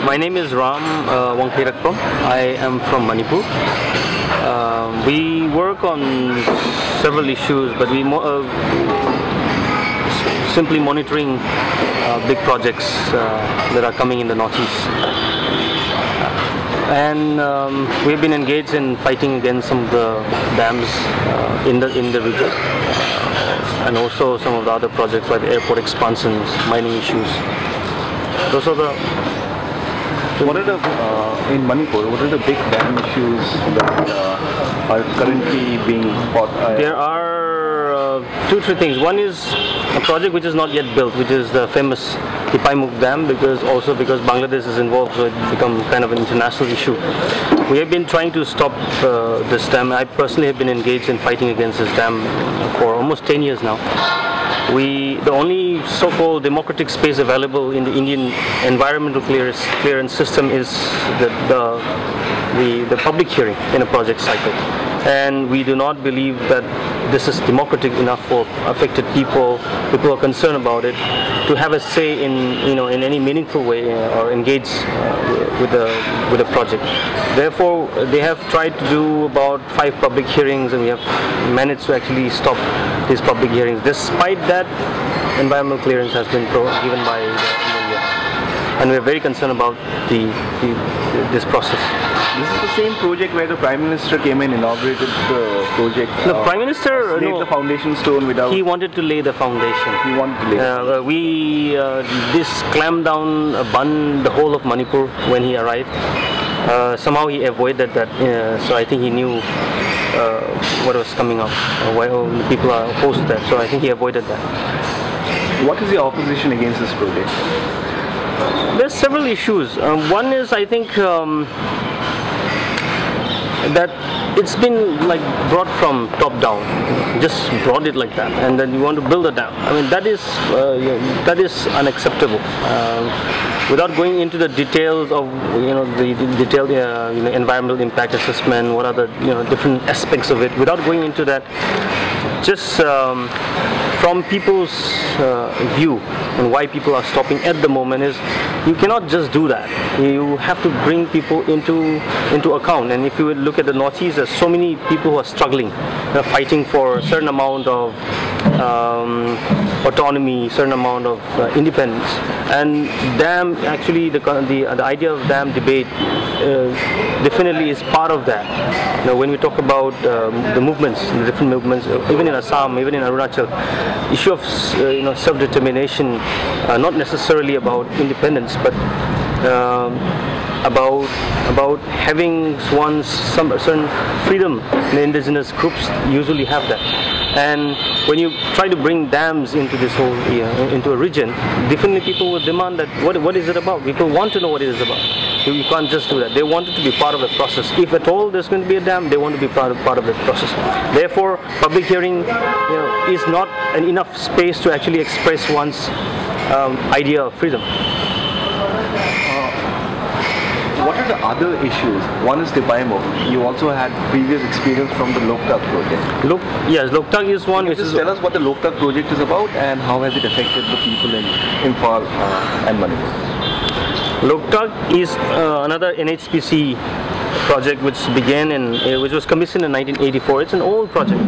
My name is Ram Wangkairakpam. I am from Manipur. We work on several issues, but we simply monitoring big projects that are coming in the northeast. And we've been engaged in fighting against some of the dams in the region, and also some of the other projects like airport expansions, mining issues. Those are the. What are the in Manipur? What are the big dam issues that are currently being fought? There are two, three things. One is a project which is not yet built, which is the famous Tipaimukh Dam, because Bangladesh is involved, so it's become kind of an international issue. We have been trying to stop this dam. I personally have been engaged in fighting against this dam for almost 10 years now. The only so-called democratic space available in the Indian environmental clearance system is the public hearing in a project cycle. And we do not believe that this is democratic enough for affected people who are concerned about it, to have a say in any meaningful way or engage with the project. Therefore, they have tried to do about 5 public hearings, and we have managed to actually stop these public hearings. Despite that, environmental clearance has been given by the India, and we are very concerned about this process. This is the same project where the Prime Minister came and inaugurated the project. The Prime Minister laid the foundation stone without. He wanted to lay the foundation. He wanted to lay. This clamped down, banned the whole of Manipur when he arrived. Somehow he avoided that. So I think he knew what was coming up. Why people are opposed to that. So I think he avoided that. What is the opposition against this project? There's several issues. One is, I think, that it's been like brought from top down, just brought it like that, and then you want to build a dam. I mean, that is unacceptable. Without going into the details of the detailed environmental impact assessment, what are the different aspects of it, without going into that, just from people's view and why people are stopping at the moment is, you cannot just do that. You have to bring people into account. And if you would look at the Northeast, there's so many people who are struggling, fighting for a certain amount of autonomy, certain amount of independence. And dam, actually, the idea of dam debate definitely is part of that. When we talk about the movements, the different movements, even in Assam, even in Arunachal, issue of self-determination, not necessarily about independence, but about having some certain freedom. The indigenous groups usually have that. And when you try to bring dams into this whole into a region, definitely people will demand that what is it about? People want to know what it is about. You can't just do that. They want it to be part of the process. If at all there's going to be a dam, they want to be part of the process. Therefore, public hearing is not enough space to actually express one's idea of freedom. What are the other issues? One is Tipaimukh. You also had previous experience from the Loktak project. Yes, Loktak is one. Can you just tell us what the Loktak project is about and how has it affected the people in Imphal and Manipur? Loktak is another NHPC project which was commissioned in 1984. It's an old project.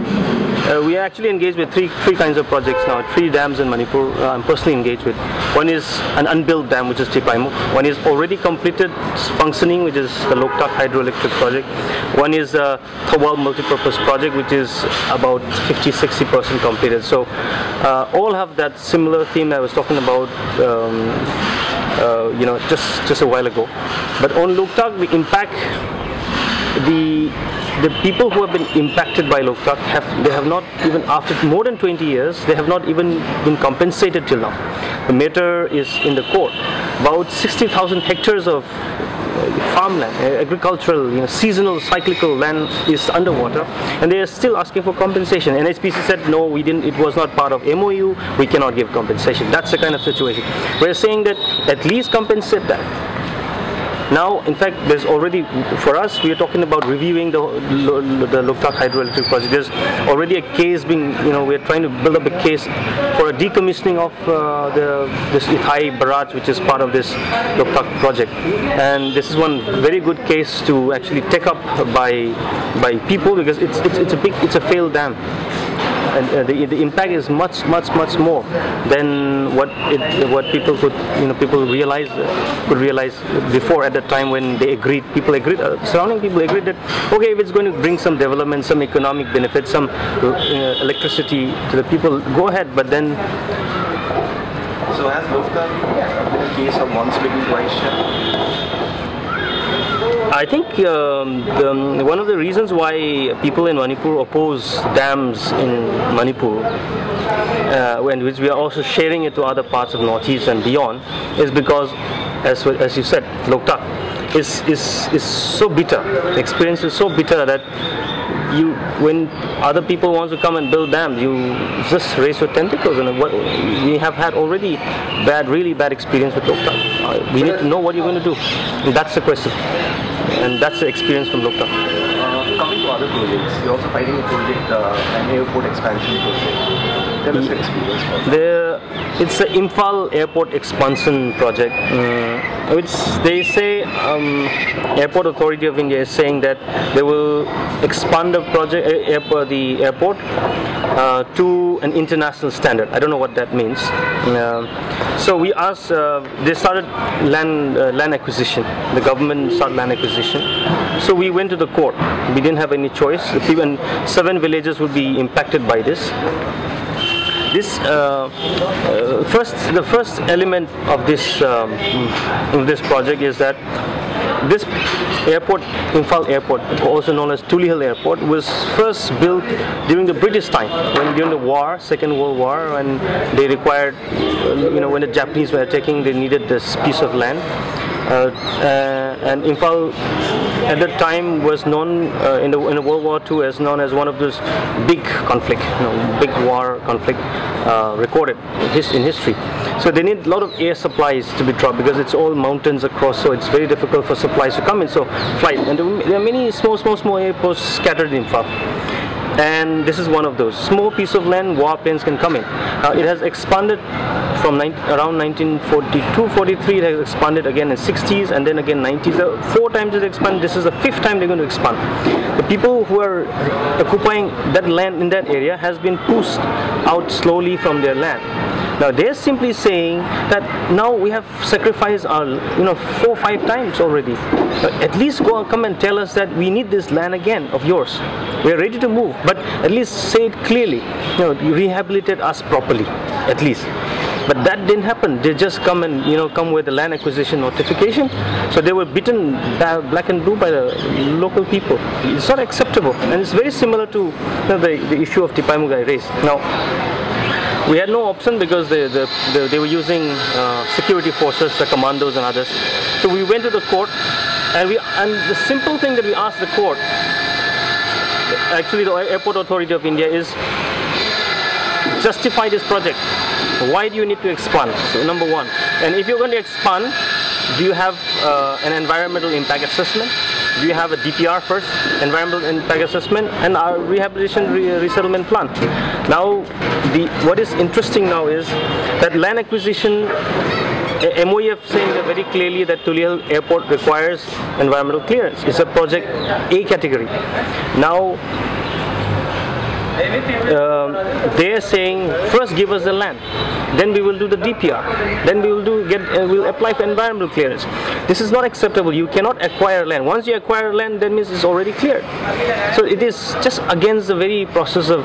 We are actually engaged with three kinds of projects now. 3 dams in Manipur I'm personally engaged with. One is an unbuilt dam, which is Tipaimukh. One is already completed functioning, which is the Loktak hydroelectric project. One is the Thawal multipurpose project, which is about 50-60% completed. So all have that similar theme I was talking about just a while ago. But on Loktak, the impact, the people who have been impacted by Loktak have not even, after more than 20 years, they have not even been compensated till now. The matter is in the court. About 60,000 hectares of farmland, agricultural, seasonal, cyclical land is underwater, and they are still asking for compensation. NHPC said no, we didn't. It was not part of MOU. We cannot give compensation. That's the kind of situation. We're saying that at least compensate that. Now, in fact, there's already, for us, we are talking about reviewing the Loktak hydroelectric project. There's already a case being, we're trying to build up a case for a decommissioning of this Ithai barrage, which is part of this Loktak project. And this is one very good case to actually take up by people, because it's a failed dam. And the impact is much more than what people could realize before, at the time when they agreed. Surrounding people agreed that okay, if it's going to bring some development, some economic benefit, some electricity to the people, go ahead. But then, so has Loktak been a case of once bitten, twice shy? I think one of the reasons why people in Manipur oppose dams in Manipur, which we are also sharing it to other parts of Northeast and beyond, is because, as you said, Loktak is so bitter. The experience is so bitter that when other people want to come and build dams, you just raise your tentacles. And we have had already really bad experience with Loktak. We need to know what you're going to do. And that's the question. And that's the experience from Loktak. Coming to other projects, you're also fighting a project, an airport expansion project. Tell us your experience. It's the Imphal Airport Expansion Project, which they say Airport Authority of India is saying that they will expand the project, the airport, to an international standard. I don't know what that means. So we asked. They started land acquisition. The government started land acquisition. So we went to the court. We didn't have any choice. Even 7 villages would be impacted by this. The first element of this project is that this airport, Imphal Airport, also known as Tulihill Airport, was first built during the British time, during the war, Second World War, and they required, when the Japanese were attacking, they needed this piece of land. And Imphal at that time was known in the World War II as known as one of those big conflict, big war conflict recorded in history. So they need a lot of air supplies to be dropped, because it's all mountains across, so it's very difficult for supplies to come in. So flight, and there are many small airports scattered in Imphal. And this is one of those. Small piece of land, warplanes can come in. It has expanded from around 1942-43. It has expanded again in 60s and then again 90s. 4 times it expanded. This is the 5th time they're going to expand. The people who are occupying that land in that area has been pushed out slowly from their land. Now they're simply saying that now we have sacrificed our 4 or 5 times already. At least come and tell us that we need this land again of yours. We are ready to move, but at least say it clearly. You rehabilitate us properly, at least. But that didn't happen. They just come and come with a land acquisition notification. So they were beaten black and blue by the local people. It's not acceptable, and it's very similar to the issue of Tipai Mugai race. Now, we had no option, because they were using security forces, the commandos and others. So we went to the court, and the simple thing that we asked the court, actually the Airport Authority of India, is justify this project. Why do you need to expand? So number one, and if you're going to expand, do you have an environmental impact assessment? Do you have a DPR first, environmental impact assessment, and our rehabilitation resettlement plan? Now, what is interesting now is that land acquisition, MOEF saying very clearly that Tulihill Airport requires environmental clearance. It's a project A category. Now, they're saying first give us the land, then we will do the DPR, then we will we'll apply for environmental clearance. This is not acceptable. You cannot acquire land. Once you acquire land, that means it's already cleared. So it is just against the very process of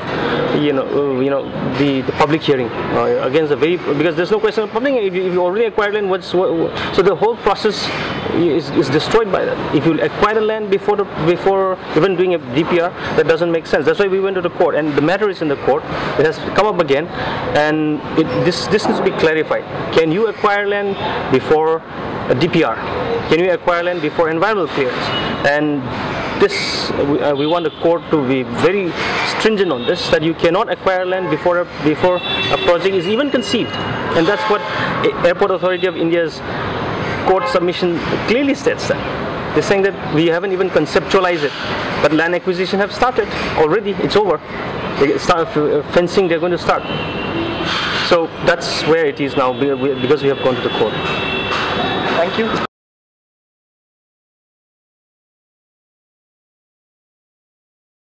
the public hearing, against the very, because there's no question of public. If you already acquired land, so the whole process is destroyed by that. If you acquire the land before even doing a DPR, that doesn't make sense. That's why we went to the court, and the matter is in the court. It has come up again, and this needs to be clarified. Can you acquire land before a DPR? Can you acquire land before environmental clearance? And this, we want the court to be very stringent on this, that you cannot acquire land before a project is even conceived. And that's what Airport Authority of India's court submission clearly states that. They're saying that we haven't even conceptualized it, but land acquisition have started already. It's over. They start fencing. They're going to start. So that's where it is now because we have gone to the court. Thank you.